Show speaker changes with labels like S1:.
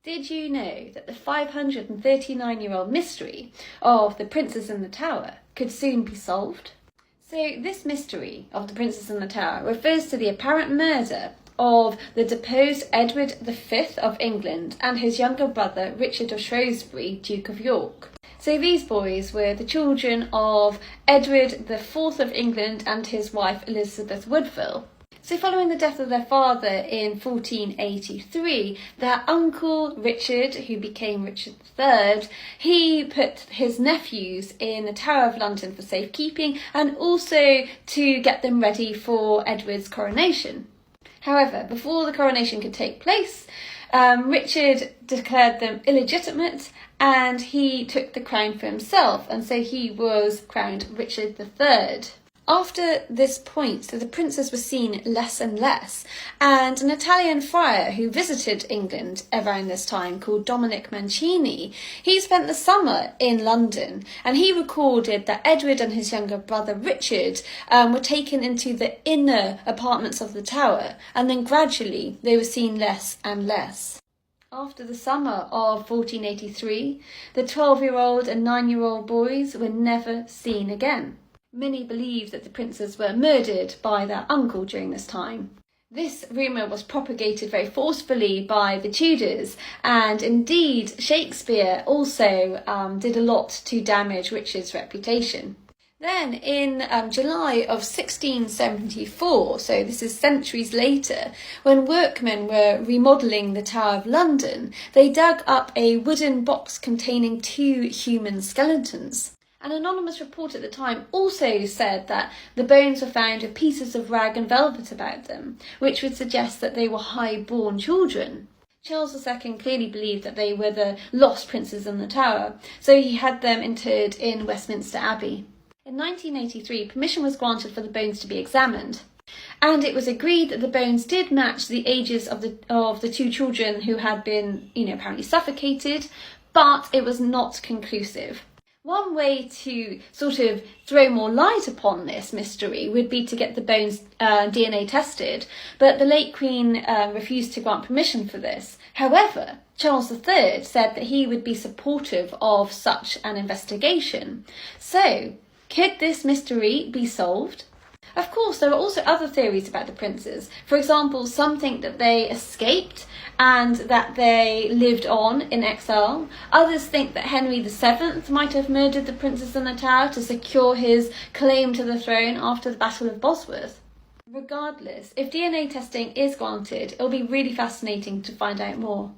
S1: Did you know that the 539-year-old mystery of the Princess in the Tower could soon be solved? So this mystery of the Princess in the Tower refers to the apparent murder of the deposed Edward V of England and his younger brother Richard of Shrewsbury, Duke of York. So these boys were the children of Edward IV of England and his wife Elizabeth Woodville. So following the death of their father in 1483, their uncle Richard, who became Richard III, he put his nephews in the Tower of London for safekeeping and also to get them ready for Edward's coronation. However, before the coronation could take place, Richard declared them illegitimate and he took the crown for himself, and so he was crowned Richard III. After this point, the princes were seen less and less, and an Italian friar who visited England around this time, called Dominic Mancini, he spent the summer in London, and he recorded that Edward and his younger brother Richard were taken into the inner apartments of the tower, and then gradually they were seen less and less. After the summer of 1483, the 12-year-old and 9-year-old boys were never seen again. Many believe that the princes were murdered by their uncle during this time. This rumour was propagated very forcefully by the Tudors, and indeed Shakespeare also did a lot to damage Richard's reputation. Then in July of 1674, so this is centuries later, when workmen were remodelling the Tower of London, they dug up a wooden box containing 2 human skeletons. An anonymous report at the time also said that the bones were found with pieces of rag and velvet about them, which would suggest that they were high-born children. Charles II clearly believed that they were the lost princes in the Tower, so he had them interred in Westminster Abbey. In 1983, permission was granted for the bones to be examined, and it was agreed that the bones did match the ages of the 2 children who had been, apparently suffocated, but it was not conclusive. One way to sort of throw more light upon this mystery would be to get the bones DNA tested, but the late Queen refused to grant permission for this. However, Charles III said that he would be supportive of such an investigation. So, could this mystery be solved? Of course, there are also other theories about the princes. For example, some think that they escaped and that they lived on in exile. Others think that Henry VII might have murdered the princes in the Tower to secure his claim to the throne after the Battle of Bosworth. Regardless, if DNA testing is granted, it'll be really fascinating to find out more.